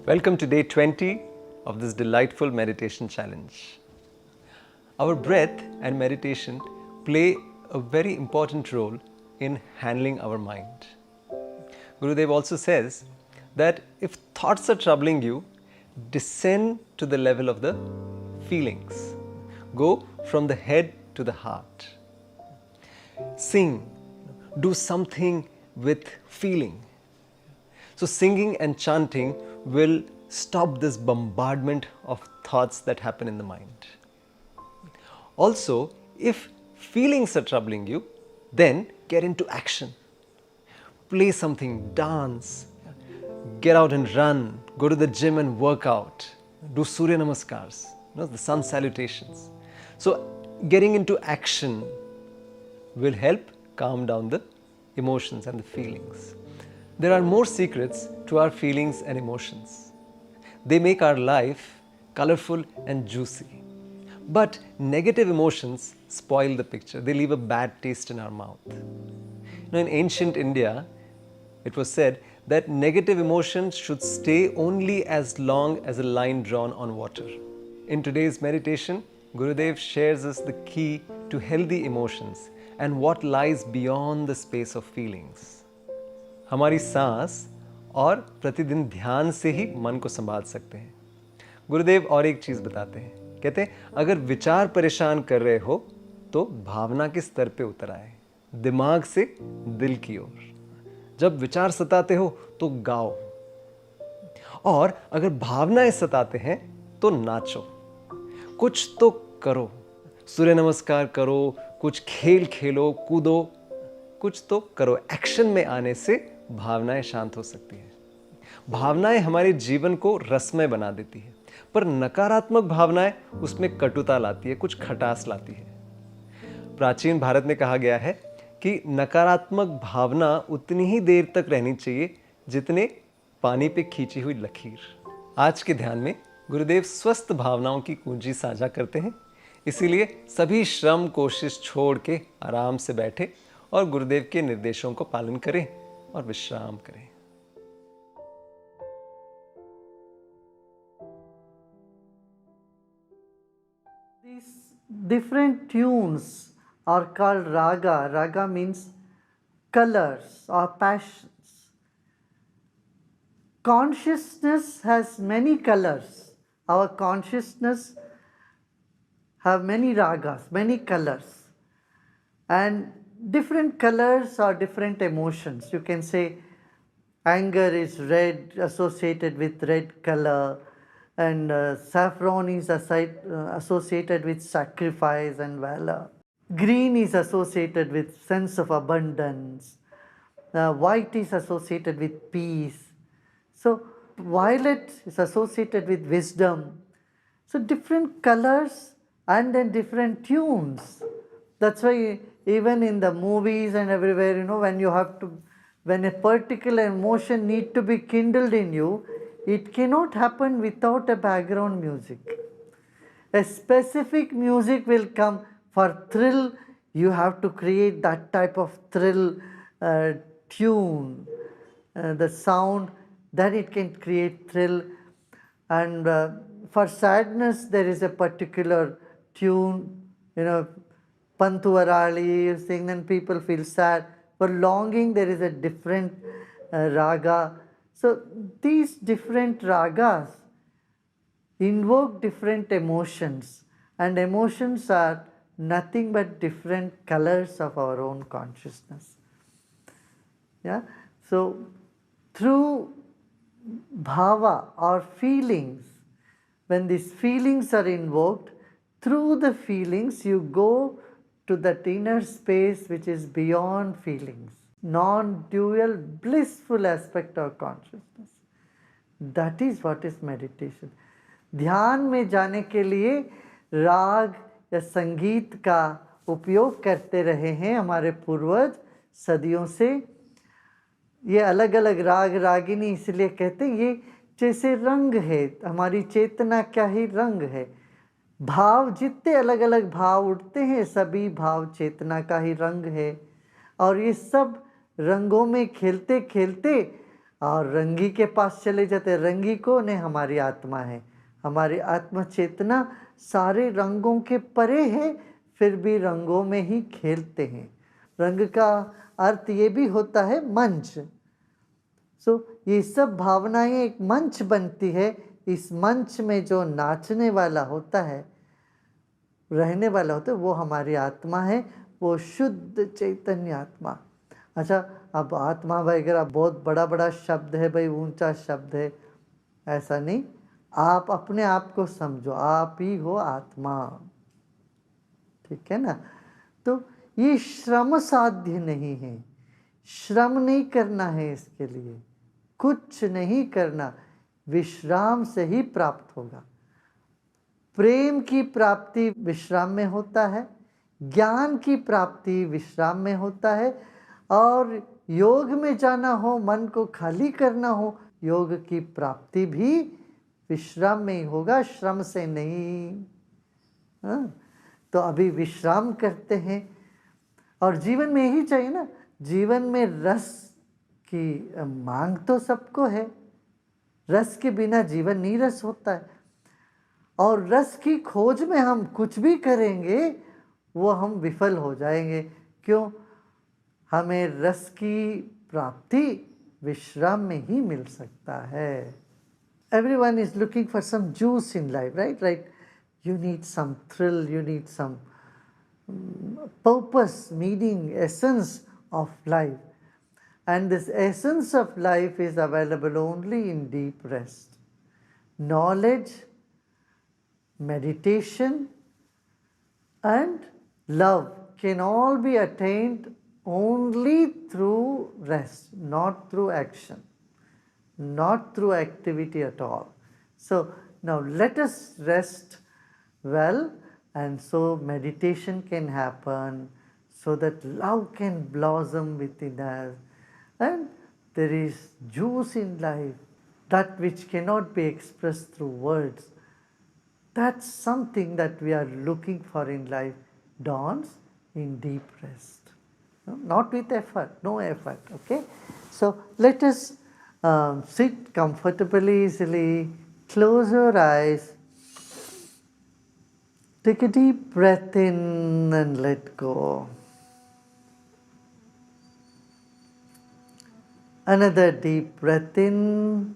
Welcome to day 20 of this delightful meditation challenge. Our breath and meditation play a very important role in handling our mind. Gurudev also says that if thoughts are troubling you, descend to the level of the feelings. Go from the head to the heart. Sing, do something with feeling. So singing and chanting will stop this bombardment of thoughts that happen in the mind. Also, if feelings are troubling you, then get into action. Play something, dance, get out and run, go to the gym and work out, do Surya Namaskars, the sun salutations. So getting into action will help calm down the emotions and the feelings. There are more secrets to our feelings and emotions. They make our life colorful and juicy. But negative emotions spoil the picture. They leave a bad taste in our mouth. In ancient India, it was said that negative emotions should stay only as long as a line drawn on water. In today's meditation, Gurudev shares us the key to healthy emotions and what lies beyond the space of feelings. हमारी सांस और प्रतिदिन ध्यान से ही मन को संभाल सकते हैं। गुरुदेव और एक चीज बताते हैं, कहते हैं अगर विचार परेशान कर रहे हो तो भावना के स्तर पे उतर आए, दिमाग से दिल की ओर। जब विचार सताते हो तो गाओ, और अगर भावनाएं सताते हैं तो नाचो, कुछ तो करो, सूर्य नमस्कार करो, कुछ खेल खेलो, कूदो, कुछ तो करो। एक्शन में आने से भावनाएं शांत हो सकती हैं। भावनाएं हमारे जीवन को रसमय बना देती है, पर नकारात्मक भावनाएं उसमें कटुता लाती है, कुछ खटास लाती है। प्राचीन भारत में कहा गया है कि नकारात्मक भावना उतनी ही देर तक रहनी चाहिए जितने पानी पे खींची हुई लकीर। आज के ध्यान में गुरुदेव स्वस्थ भावनाओं की कुंजी साझा करते हैं, इसीलिए सभी श्रम कोशिश छोड़ के आराम से बैठे और गुरुदेव के निर्देशों को पालन करें और विश्राम करें। These different tunes are called raga. Raga means colors or passions. Consciousness has many colors. Our consciousness have many ragas, many colors. And different colors are different emotions. You can say anger is red, associated with red color, and saffron is associated with sacrifice and valor. Green is associated with sense of abundance. White is associated with peace. So violet is associated with wisdom. So different colors and then different tunes. That's why even in the movies and everywhere, when a particular emotion need to be kindled in you, it cannot happen without a background music. A specific music will come for thrill. You have to create that type of thrill tune, the sound, that it can create thrill. And for sadness, there is a particular tune, Pantuvarali, you sing, then people feel sad. For longing, there is a different raga. So these different ragas invoke different emotions, and emotions are nothing but different colors of our own consciousness. Yeah. So through bhava or feelings, when these feelings are invoked, through the feelings you go to that inner space which is beyond feelings, non-dual, blissful aspect of consciousness. That is what is meditation. ध्यान में जाने के लिए राग या संगीत का उपयोग करते रहे हैं हमारे पूर्वज सदियों से। ये अलग अलग राग रागिनी इसलिए कहते हैं, ये जैसे रंग है, हमारी चेतना क्या ही रंग है। भाव जितने अलग अलग भाव उठते हैं सभी भाव चेतना का ही रंग है। और ये सब रंगों में खेलते खेलते और रंगी के पास चले जाते। रंगी कौन है? हमारी आत्मा है। हमारी आत्मा चेतना सारे रंगों के परे है, फिर भी रंगों में ही खेलते हैं। रंग का अर्थ ये भी होता है मंच। ये सब भावनाएं एक मंच बनती है। इस मंच में जो नाचने वाला होता है, रहने वाला होता है, वो हमारी आत्मा है, वो शुद्ध चैतन्य आत्मा। अच्छा, अब आत्मा वगैरह बहुत बड़ा बड़ा शब्द है भाई, ऊंचा शब्द है, ऐसा नहीं। आप अपने आप को समझो, आप ही हो आत्मा, ठीक है ना। तो ये श्रम साध्य नहीं है, श्रम नहीं करना है, इसके लिए कुछ नहीं करना, विश्राम से ही प्राप्त होगा। प्रेम की प्राप्ति विश्राम में होता है, ज्ञान की प्राप्ति विश्राम में होता है, और योग में जाना हो, मन को खाली करना हो, योग की प्राप्ति भी विश्राम में ही होगा, श्रम से नहीं। हाँ, तो अभी विश्राम करते हैं। और जीवन में यही चाहिए ना, जीवन में रस की मांग तो सबको है, रस के बिना जीवन नीरस होता है। और रस की खोज में हम कुछ भी करेंगे वो हम विफल हो जाएंगे। क्यों? हमें रस की प्राप्ति विश्राम में ही मिल सकता है। Everyone is looking for some juice in life, right? You need some thrill, you need some purpose, meaning, essence of life. And this essence of life is available only in deep rest. Knowledge, meditation, and love can all be attained only through rest, not through action, not through activity at all. So now let us rest well, and so meditation can happen, so that love can blossom within us, and there is juice in life, that which cannot be expressed through words. That's something that we are looking for in life, dawns in deep rest. Not with effort, no effort, okay? So let us sit comfortably, easily, close your eyes, take a deep breath in and let go. Another deep breath in,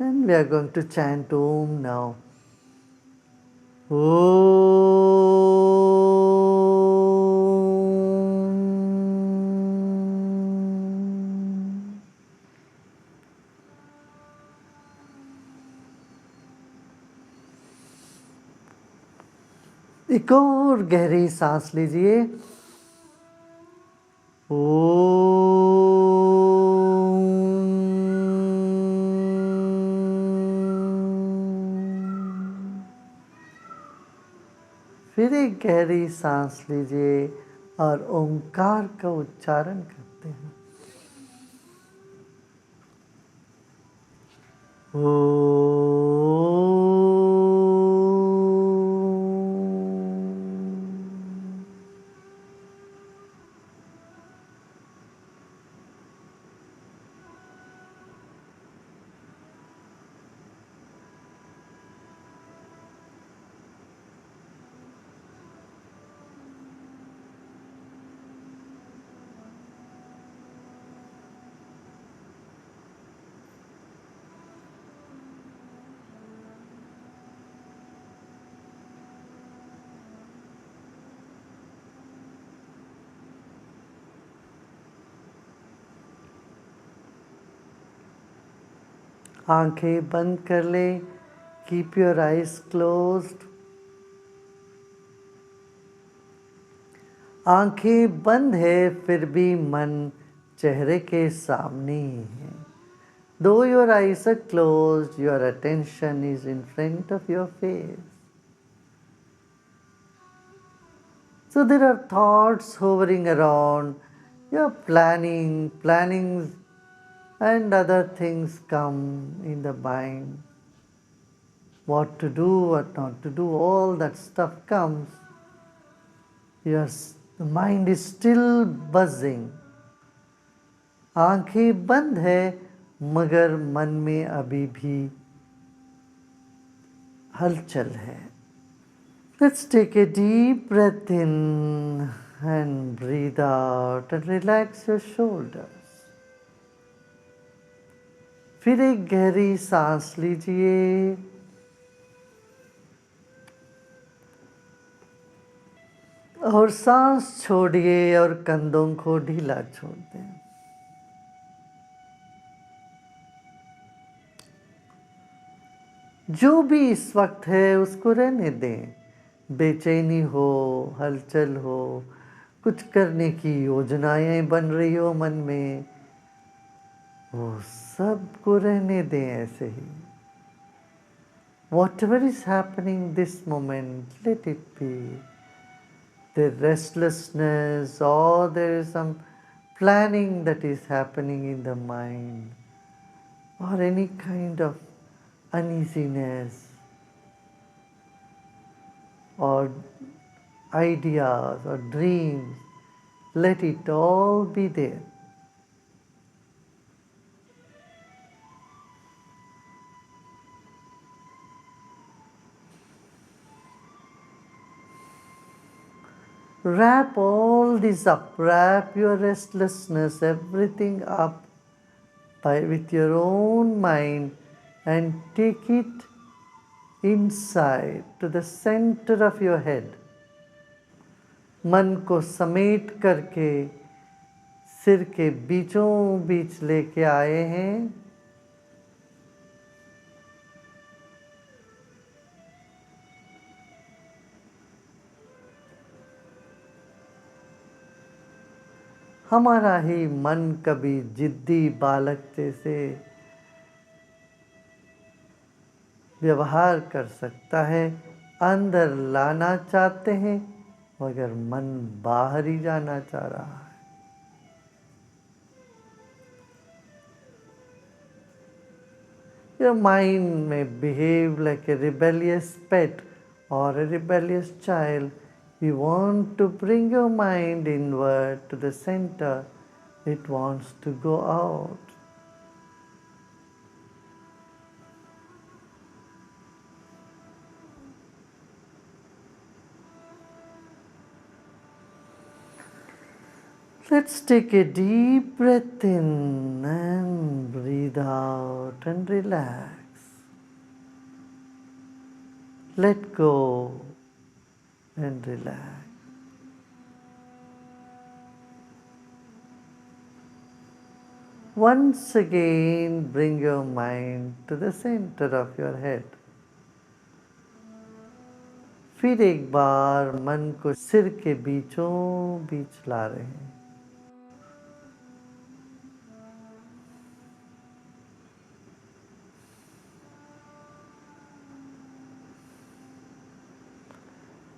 and we are going to chant Om now. Om. एक और गहरी सांस लीजिए। फिर एक गहरी सांस लीजिए और ओंकार का उच्चारण करते हैं। आंखें बंद कर ले, कीप योर आइज क्लोज्ड। आंखें बंद है फिर भी मन चेहरे के सामने ही है। Though your eyes are closed, your attention is in front of your face. So there are thoughts hovering around, you're plannings and other things come in the mind. what to do, what not to do, all that stuff comes, the mind is still buzzing. आंखें बंद है मगर मन में अभी भी हलचल है. Let's take a deep breath in and breathe out and relax your shoulders. फिर एक गहरी सांस लीजिए और सांस छोड़िए और कंधों को ढीला छोड़ दें. जो भी इस वक्त है उसको रहने दें. बेचैनी हो, हलचल हो, कुछ करने की योजनाएं बन रही हो मन में, वो सब को रहने दें ऐसे ही. Whatever is happening this moment, let it be. The restlessness or there is some planning that is happening in the mind or any kind of uneasiness or ideas or dreams, let it all be there. Wrap all this up, wrap your restlessness, everything up with your own mind and take it inside to the center of your head. मन को समेट करके सिर के बीचों बीच लेके आए हैं. हमारा ही मन कभी जिद्दी बालक जैसे व्यवहार कर सकता है. अंदर लाना चाहते हैं मगर मन बाहर ही जाना चाह रहा है. Your mind may behave like a rebellious pet or a rebellious child. You want to bring your mind inward to the center. It wants to go out. Let's take a deep breath in and breathe out and relax. Let go and relax. Once again, bring your mind to the center of your head. फिर एक बार मन को सिर के बीचों बीच ला रहे हैं.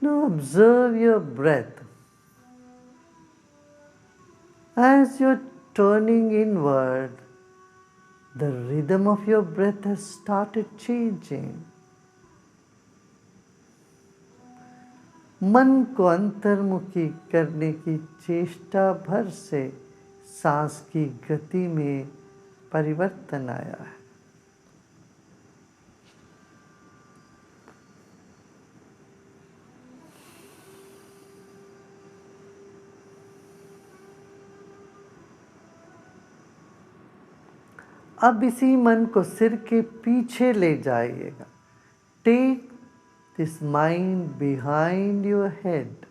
Now observe your breath. As you're turning inward, the rhythm of your breath has started changing. मन को अंतर्मुखी करने की चेष्टा भर से सांस की गति में परिवर्तन आया है. अब इसी मन को सिर के पीछे ले जाइएगा. Take this mind behind your head.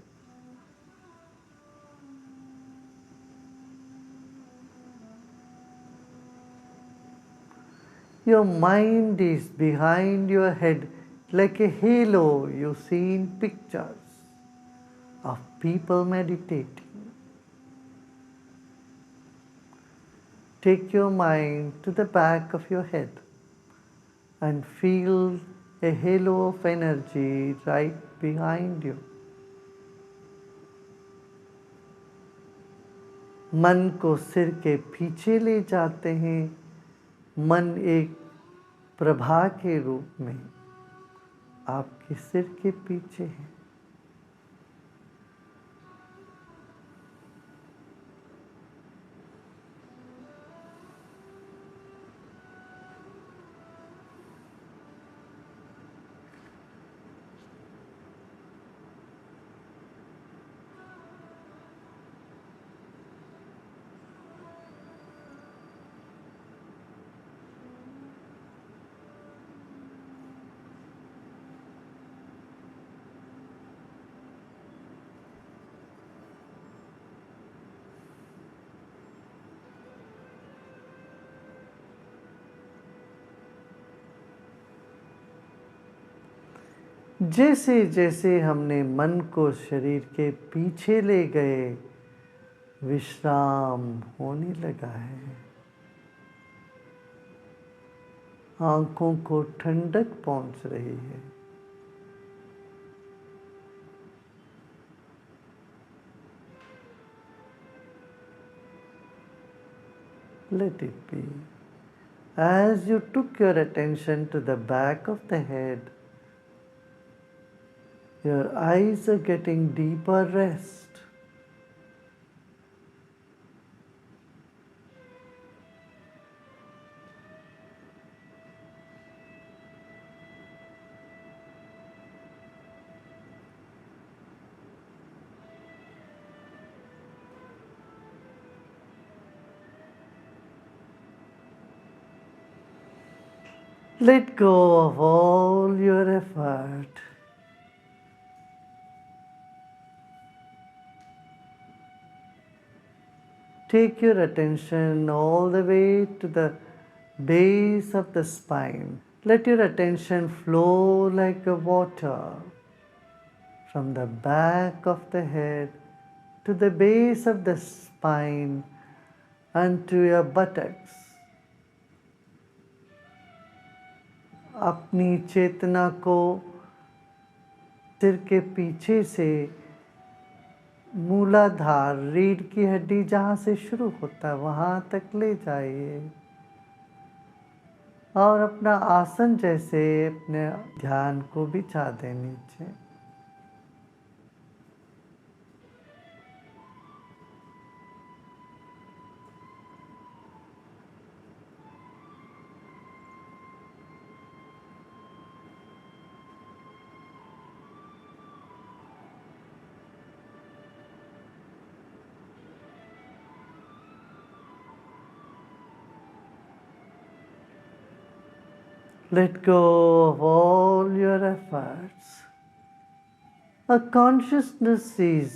Your mind is behind your head like a halo you see in pictures of people meditating. Take your mind to the back of your head and feel a halo of energy right behind you. मन को सिर के पीछे ले जाते हैं. मन एक प्रभा के रूप में आपके सिर के पीछे है। जैसे जैसे हमने मन को शरीर के पीछे ले गए, विश्राम होने लगा है। आंखों को ठंडक पहुंच रही है। Let it be. As you took your attention to the back of the head, your eyes are getting deeper rest. Let go of all your effort. Take your attention all the way to the base of the spine. Let your attention flow like a water from the back of the head to the base of the spine and to your buttocks. अपनी चेतना को सिर के पीछे से मूलाधार, रीढ़ की हड्डी जहाँ से शुरू होता है वहाँ तक ले जाइए और अपना आसन जैसे अपने ध्यान को बिछा दें नीचे। Let go of all your efforts. A consciousness is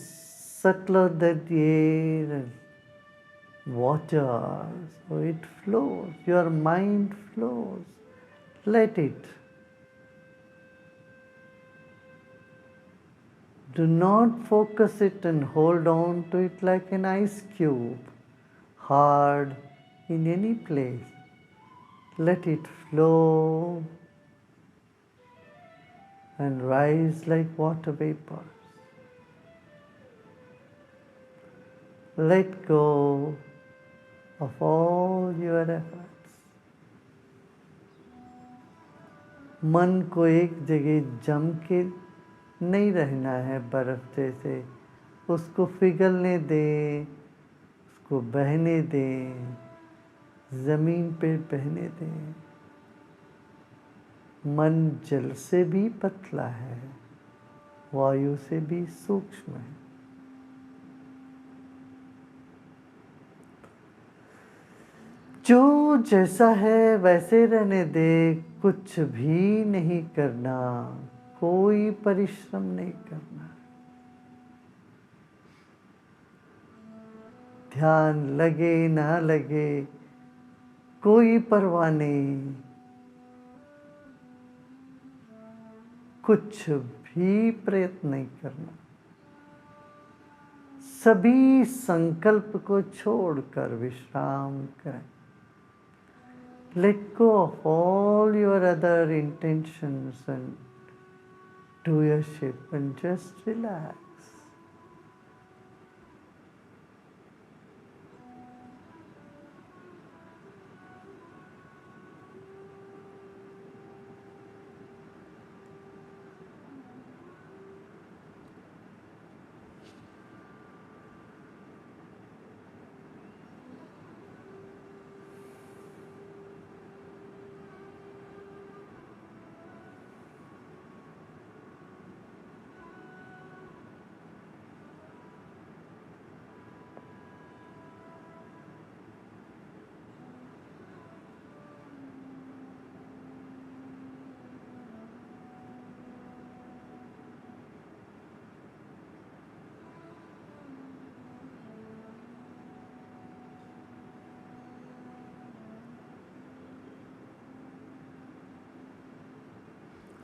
subtler than the air and water, so it flows. Your mind flows. Let it. Do not focus it and hold on to it like an ice cube, hard in any place. Let it flow and rise like water vapors. Let go of all your efforts. मन को एक जगह जम के नहीं रहना है बर्फ जैसे, उसको पिघलने दें, उसको बहने दें, जमीन पे बहने दें। मन जल से भी पतला है, वायु से भी सूक्ष्म है। जो जैसा है वैसे रहने दे, कुछ भी नहीं करना, कोई परिश्रम नहीं करना। ध्यान लगे ना लगे कोई परवाह नहीं, कुछ भी प्रयत्न नहीं करना। सभी संकल्प को छोड़कर विश्राम करें। Let go of all your other intentions and doership and just relax.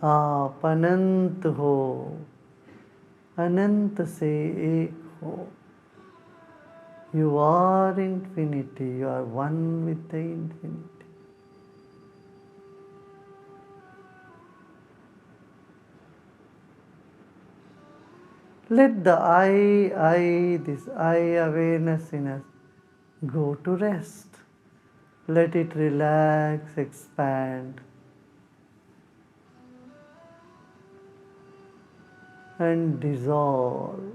आप अनंत हो, अनंत से एक हो। You are infinity, you are one with the infinity. Let the this I awareness in us go to rest. Let it relax, expand, and dissolve.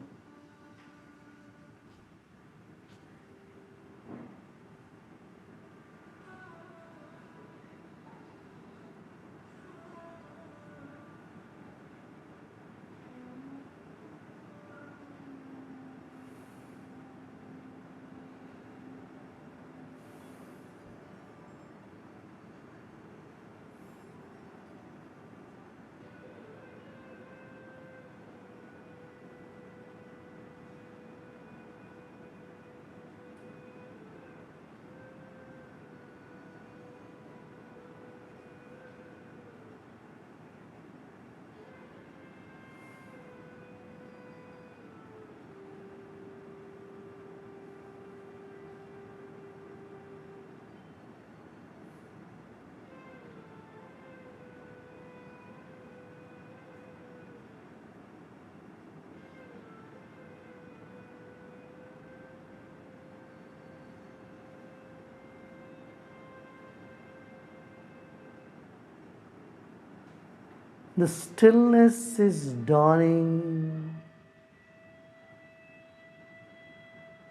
The stillness is dawning.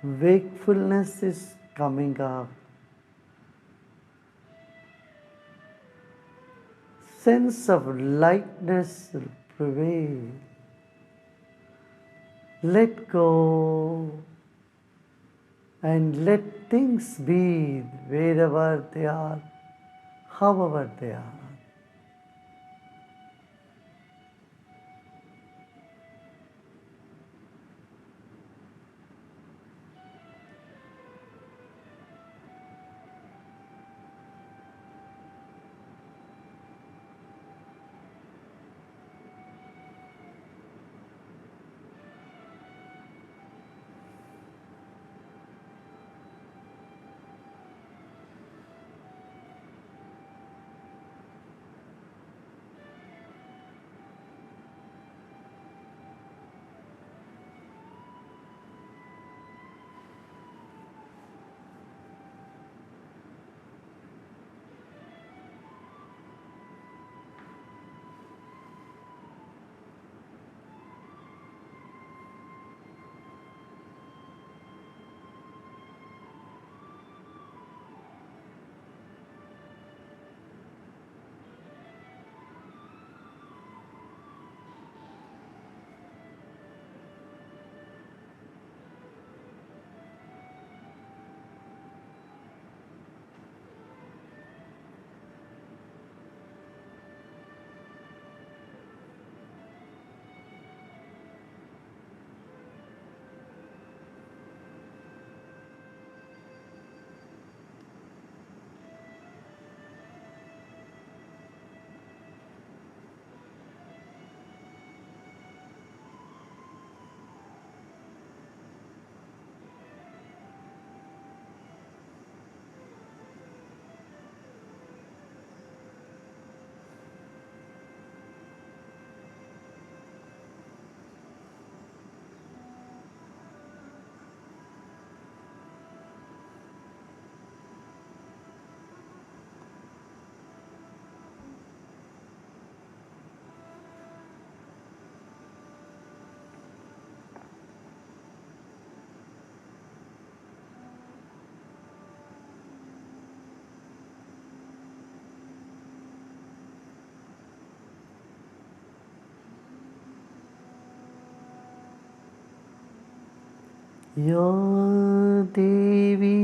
Wakefulness is coming up. Sense of lightness will prevail. Let go and let things be wherever they are, however they are. या देवी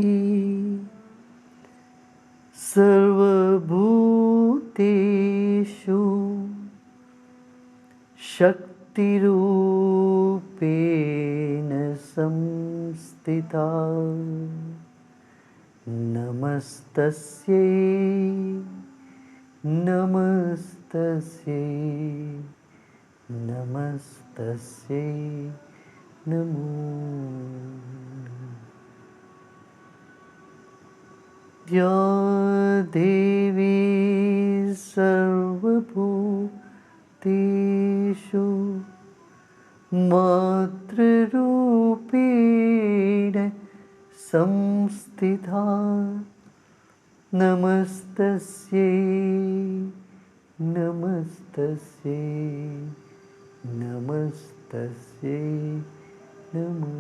सर्वभूतेषु शक्तिरूपेण संस्थिता नमस्तस्यै नमस्तस्यै Namastasye Namo. Ya Devi Sarvabhuteshu Matrarupena Samstitha Namastasye Namastasye Namastasye Namo.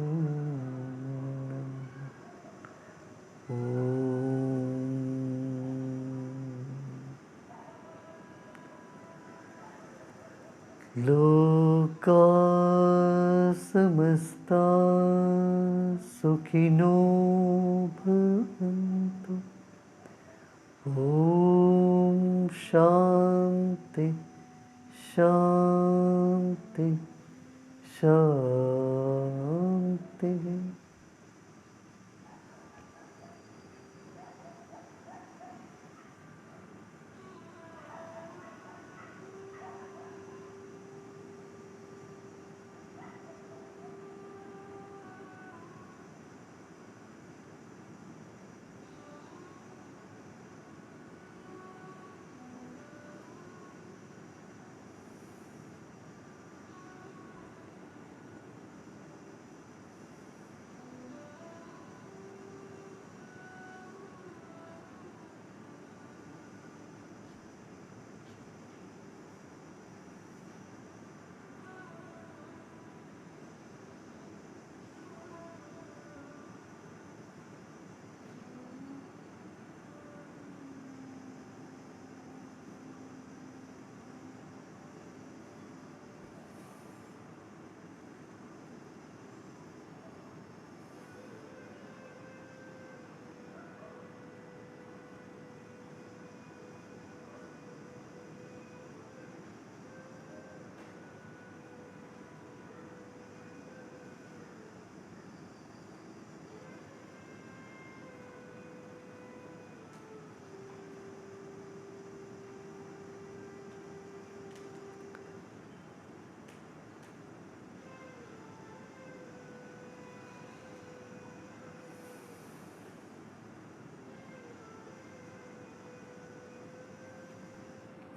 Loka samasta sukhino bhavantu. Om Shanti Shanti Shanti.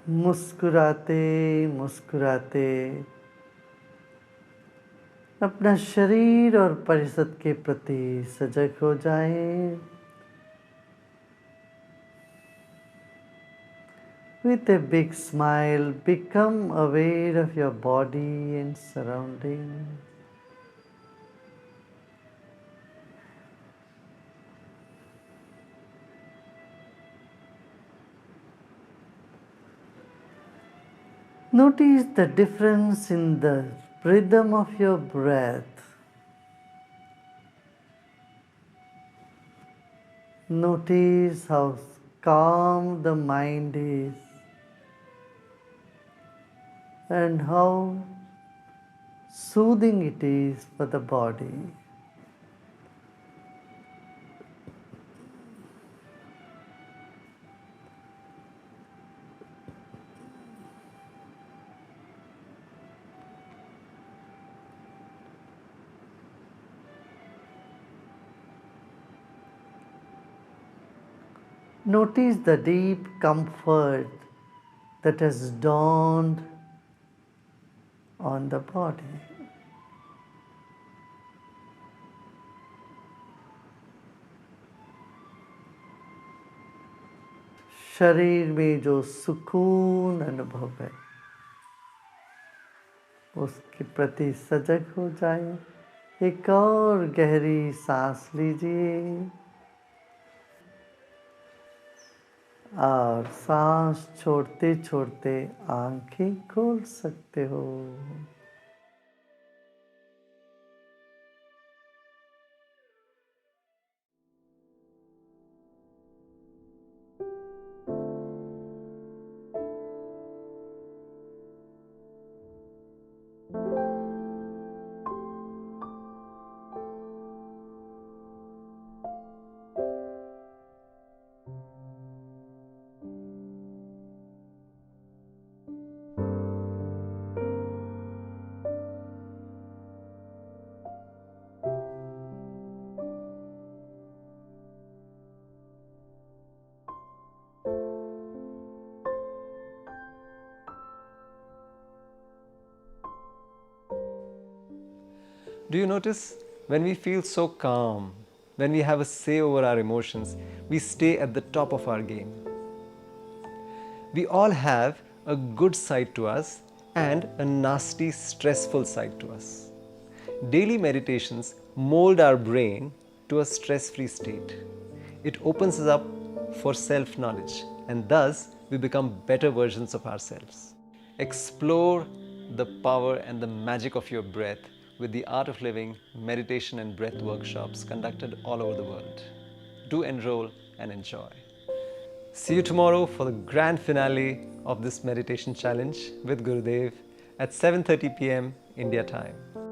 मुस्कुराते मुस्कुराते अपना शरीर और परिषद के प्रति सजग हो जाएं। With a big smile, become aware of your body and surroundings. Notice the difference in the rhythm of your breath. Notice how calm the mind is and how soothing it is for the body. Notice the deep comfort that has dawned on the body. शरीर में जो सुकून अनुभव है उसके प्रति सजग हो जाए। एक और गहरी सांस लीजिए और सांस छोड़ते छोड़ते आंखें खोल सकते हो। Do you notice when we feel so calm, when we have a say over our emotions, we stay at the top of our game? We all have a good side to us and a nasty, stressful side to us. Daily meditations mold our brain to a stress-free state. It opens us up for self-knowledge, and thus we become better versions of ourselves. Explore the power and the magic of your breath with the Art of Living meditation and breath workshops conducted all over the world. Do enroll and enjoy. See you tomorrow for the grand finale of this meditation challenge with Gurudev at 7:30 p.m. India time.